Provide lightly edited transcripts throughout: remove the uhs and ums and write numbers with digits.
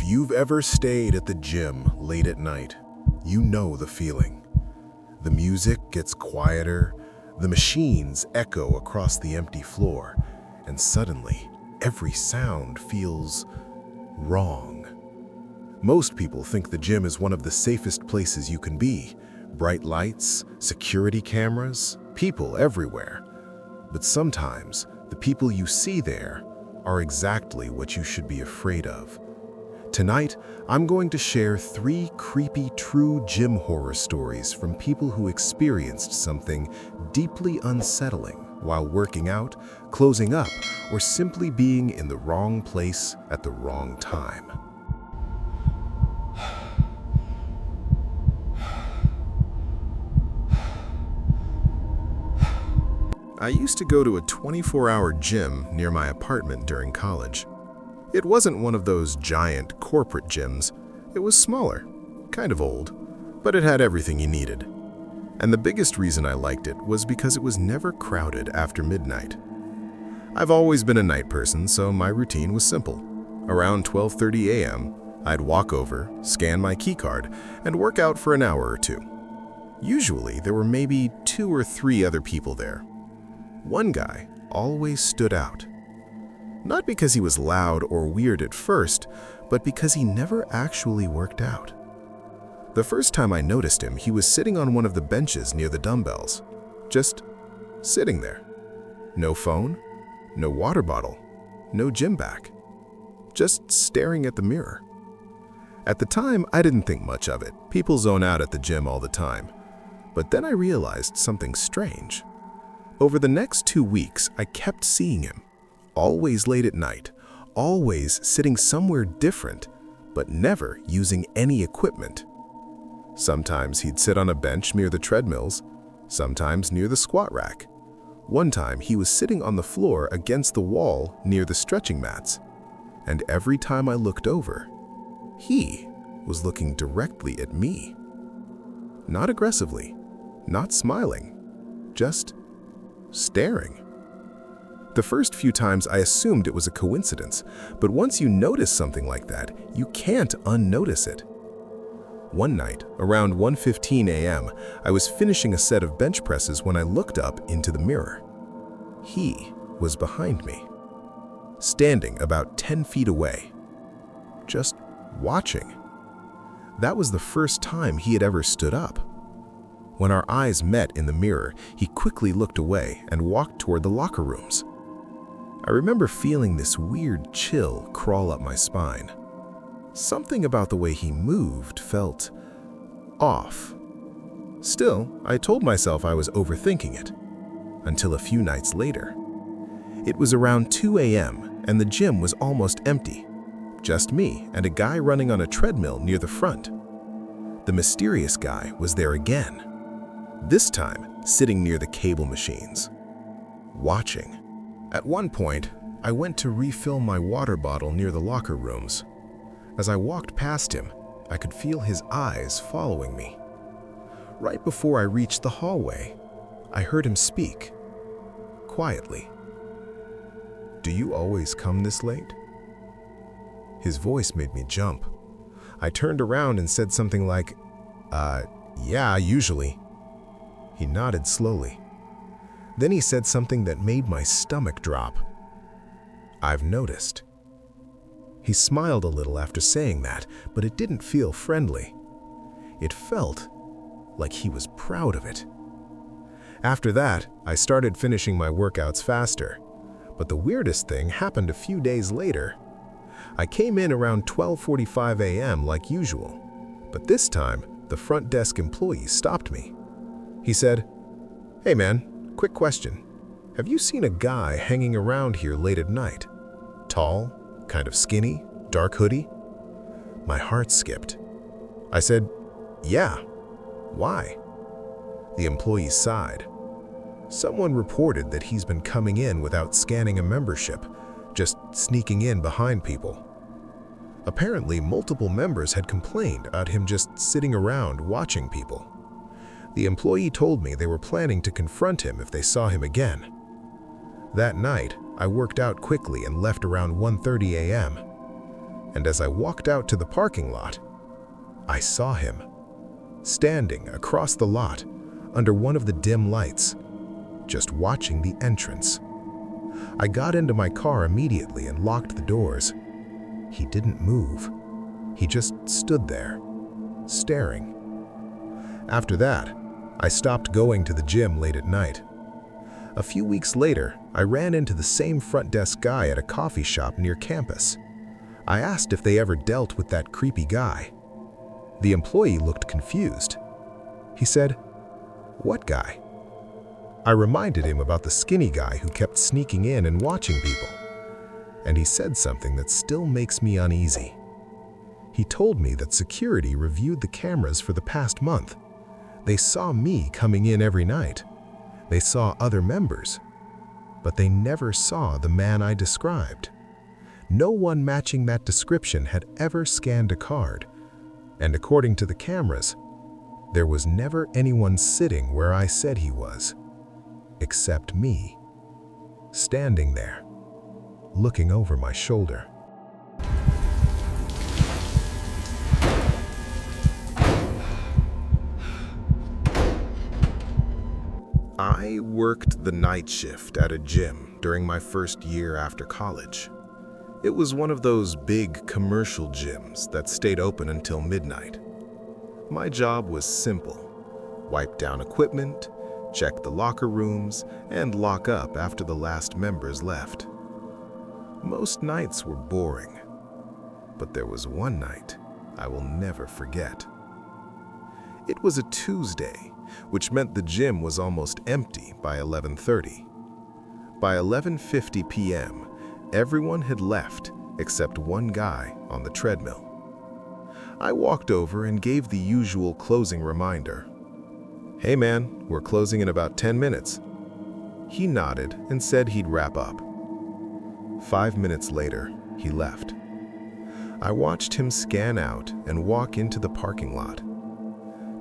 you've ever stayed at the gym late at night, you know the feeling. The music gets quieter, the machines echo across the empty floor, and suddenly, every sound feels wrong. Most people think the gym is one of the safest places you can be. Bright lights, security cameras, people everywhere. But sometimes, the people you see there are exactly what you should be afraid of. Tonight, I'm going to share 3 creepy true gym horror stories from people who experienced something deeply unsettling while working out, closing up, or simply being in the wrong place at the wrong time. I used to go to a 24-hour gym near my apartment during college. It wasn't one of those giant corporate gyms. It was smaller, kind of old, but it had everything you needed. And the biggest reason I liked it was because it was never crowded after midnight. I've always been a night person, so my routine was simple. Around 12:30 a.m., I'd walk over, scan my keycard, and work out for an hour or two. Usually, there were maybe 2 or 3 other people there. One guy always stood out. Not because he was loud or weird at first, but because he never actually worked out. The first time I noticed him, he was sitting on one of the benches near the dumbbells. Just sitting there. No phone, no water bottle, no gym bag. Just staring at the mirror. At the time, I didn't think much of it. People zone out at the gym all the time. But then I realized something strange. Over the next 2 weeks, I kept seeing him. Always late at night, always sitting somewhere different, but never using any equipment. Sometimes he'd sit on a bench near the treadmills, sometimes near the squat rack. One time he was sitting on the floor against the wall near the stretching mats. And every time I looked over, he was looking directly at me. Not aggressively, not smiling, just staring. The first few times I assumed it was a coincidence, but once you notice something like that, you can't unnotice it. One night, around 1:15 a.m., I was finishing a set of bench presses when I looked up into the mirror. He was behind me, standing about 10 feet away, just watching. That was the first time he had ever stood up. When our eyes met in the mirror, he quickly looked away and walked toward the locker rooms. I remember feeling this weird chill crawl up my spine. Something about the way he moved felt off. Still, I told myself I was overthinking it, until a few nights later. It was around 2 a.m. and the gym was almost empty. Just me and a guy running on a treadmill near the front. The mysterious guy was there again, this time sitting near the cable machines, watching. At one point, I went to refill my water bottle near the locker rooms. As I walked past him, I could feel his eyes following me. Right before I reached the hallway, I heard him speak, quietly. "Do you always come this late?" His voice made me jump. I turned around and said something like, yeah, usually." He nodded slowly. Then he said something that made my stomach drop. "I've noticed." He smiled a little after saying that, but it didn't feel friendly. It felt like he was proud of it. After that, I started finishing my workouts faster. But the weirdest thing happened a few days later. I came in around 12:45 a.m. like usual, but this time, the front desk employee stopped me. He said, "Hey man, quick question. Have you seen a guy hanging around here late at night? Tall, kind of skinny, dark hoodie?" My heart skipped. I said, "Yeah. Why?" The employee sighed. "Someone reported that he's been coming in without scanning a membership, just sneaking in behind people. Apparently, multiple members had complained about him just sitting around watching people. The employee told me they were planning to confront him if they saw him again. That night, I worked out quickly and left around 1:30 a.m. and as I walked out to the parking lot, I saw him, standing across the lot under one of the dim lights, just watching the entrance. I got into my car immediately and locked the doors. He didn't move. He just stood there, staring. After that, I stopped going to the gym late at night. A few weeks later, I ran into the same front desk guy at a coffee shop near campus. I asked if they ever dealt with that creepy guy. The employee looked confused. He said, "What guy?" I reminded him about the skinny guy who kept sneaking in and watching people. And he said something that still makes me uneasy. He told me that security reviewed the cameras for the past month. They saw me coming in every night. They saw other members, but they never saw the man I described. No one matching that description had ever scanned a card, and according to the cameras, there was never anyone sitting where I said he was, except me, standing there, looking over my shoulder. I worked the night shift at a gym during my first year after college. It was one of those big commercial gyms that stayed open until midnight. My job was simple: wipe down equipment, check the locker rooms, and lock up after the last members left. Most nights were boring, but there was one night I will never forget. It was a Tuesday, which meant the gym was almost empty by 11:30. By 11:50 p.m., everyone had left except one guy on the treadmill. I walked over and gave the usual closing reminder. "Hey man, we're closing in about 10 minutes. He nodded and said he'd wrap up. 5 minutes later, he left. I watched him scan out and walk into the parking lot.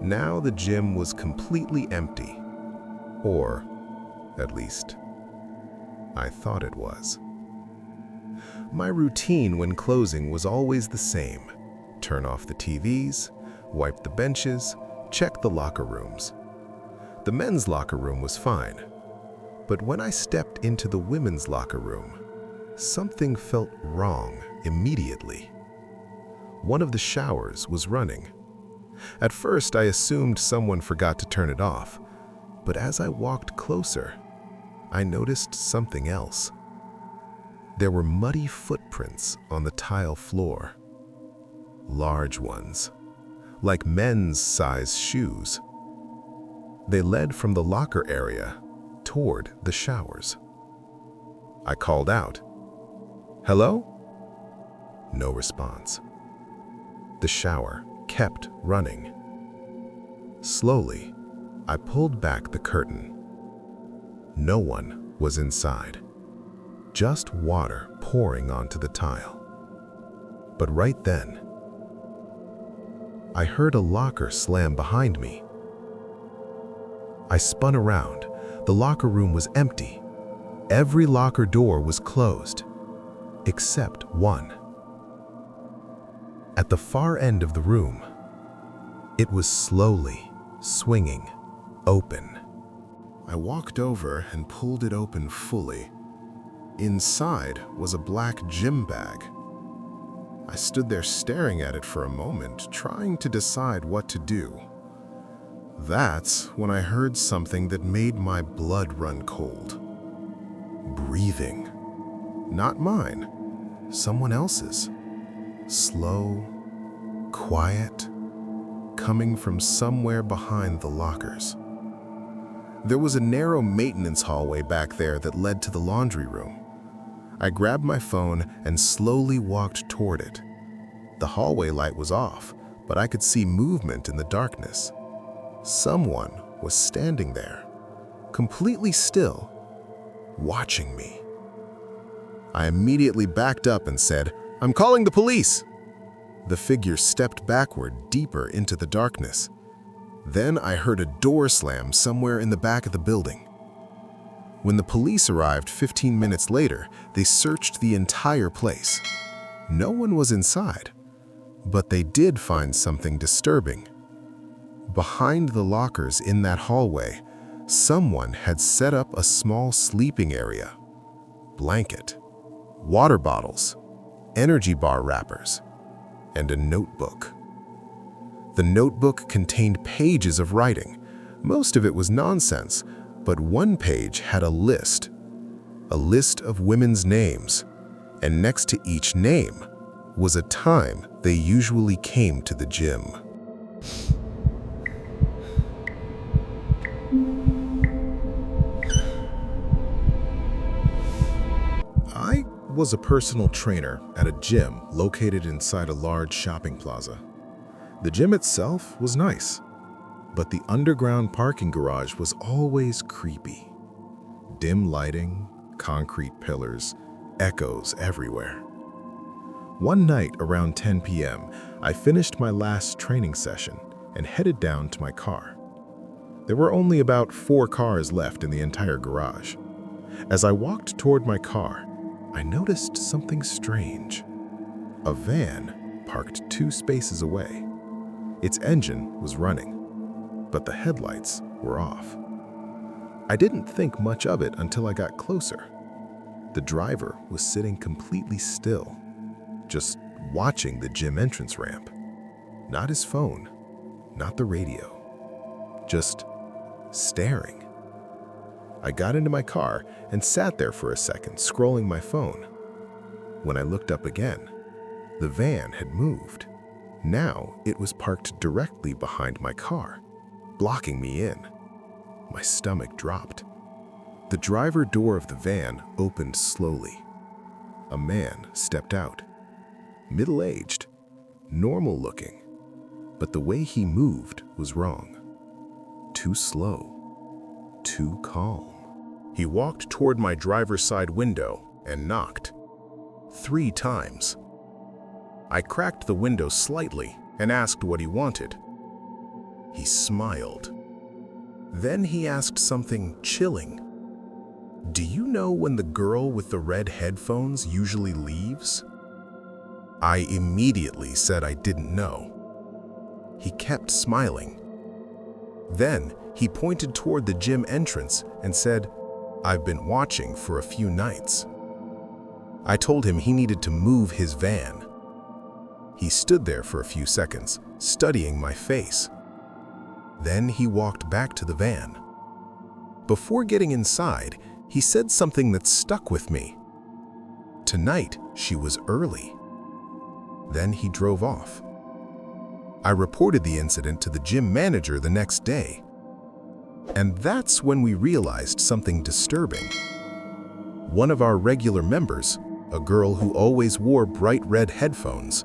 Now the gym was completely empty. Or, at least, I thought it was. My routine when closing was always the same: turn off the TVs, wipe the benches, check the locker rooms. The men's locker room was fine, but when I stepped into the women's locker room, something felt wrong immediately. One of the showers was running. At first, I assumed someone forgot to turn it off, but as I walked closer, I noticed something else. There were muddy footprints on the tile floor. Large ones, like men's size shoes. They led from the locker area toward the showers. I called out, "Hello?" No response. The shower kept running. Slowly, I pulled back the curtain. No one was inside, just water pouring onto the tile. But right then, I heard a locker slam behind me. I spun around. The locker room was empty. Every locker door was closed, except one. At the far end of the room, it was slowly swinging open. I walked over and pulled it open fully. Inside was a black gym bag. I stood there staring at it for a moment, trying to decide what to do. That's when I heard something that made my blood run cold. Breathing. Not mine, someone else's. Slow, quiet, coming from somewhere behind the lockers. There was a narrow maintenance hallway back there that led to the laundry room. I grabbed my phone and slowly walked toward it. The hallway light was off, but I could see movement in the darkness. Someone was standing there, completely still, watching me. I immediately backed up and said, "I'm calling the police!" The figure stepped backward deeper into the darkness. Then I heard a door slam somewhere in the back of the building. When the police arrived 15 minutes later, they searched the entire place. No one was inside, but they did find something disturbing. Behind the lockers in that hallway, someone had set up a small sleeping area. Blanket, water bottles, energy bar wrappers, and a notebook. The notebook contained pages of writing. Most of it was nonsense, but one page had a list of women's names, and next to each name was a time they usually came to the gym. I was a personal trainer at a gym located inside a large shopping plaza. The gym itself was nice, but the underground parking garage was always creepy. Dim lighting, concrete pillars, echoes everywhere. One night around 10 p.m., I finished my last training session and headed down to my car. There were only about 4 cars left in the entire garage. As I walked toward my car, I noticed something strange. A van parked 2 spaces away. Its engine was running, but the headlights were off. I didn't think much of it until I got closer. The driver was sitting completely still, just watching the gym entrance ramp. Not his phone, not the radio, just staring. I got into my car and sat there for a second, scrolling my phone. When I looked up again, the van had moved. Now it was parked directly behind my car, blocking me in. My stomach dropped. The driver door of the van opened slowly. A man stepped out. Middle-aged, normal-looking, but the way he moved was wrong. Too slow, too calm. He walked toward my driver's side window and knocked 3 times. I cracked the window slightly and asked what he wanted. He smiled. Then he asked something chilling. "Do you know when the girl with the red headphones usually leaves?" I immediately said I didn't know. He kept smiling. Then he pointed toward the gym entrance and said, "I've been watching for a few nights." I told him he needed to move his van. He stood there for a few seconds, studying my face. Then he walked back to the van. Before getting inside, he said something that stuck with me. Tonight, she was early. Then he drove off. I reported the incident to the gym manager the next day. And that's when we realized something disturbing. One of our regular members, a girl who always wore bright red headphones,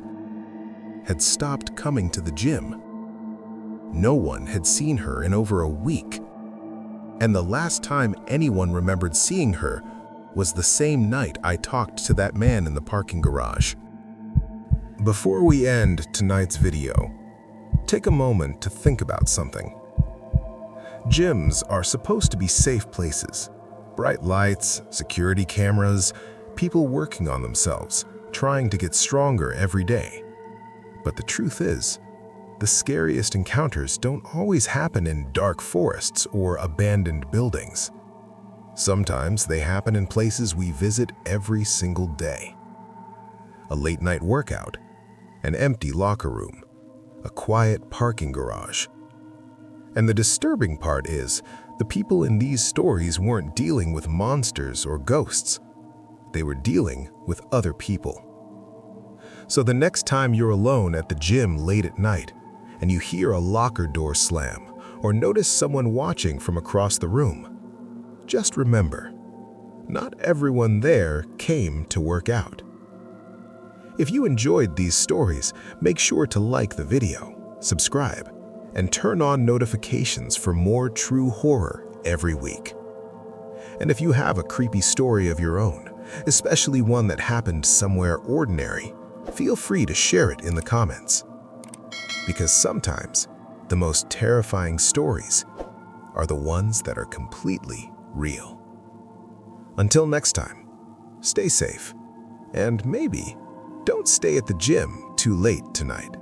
had stopped coming to the gym. No one had seen her in over a week. And the last time anyone remembered seeing her was the same night I talked to that man in the parking garage. Before we end tonight's video, take a moment to think about something. Gyms are supposed to be safe places. Bright lights, security cameras, people working on themselves, trying to get stronger every day. But the truth is, the scariest encounters don't always happen in dark forests or abandoned buildings. Sometimes they happen in places we visit every single day. A late-night workout, an empty locker room, a quiet parking garage. And the disturbing part is, the people in these stories weren't dealing with monsters or ghosts. They were dealing with other people. So the next time you're alone at the gym late at night, and you hear a locker door slam, or notice someone watching from across the room, just remember, not everyone there came to work out. If you enjoyed these stories, make sure to like the video, subscribe, and turn on notifications for more true horror every week. And if you have a creepy story of your own, especially one that happened somewhere ordinary, feel free to share it in the comments. Because sometimes the most terrifying stories are the ones that are completely real. Until next time, stay safe and maybe Don't stay at the gym too late tonight.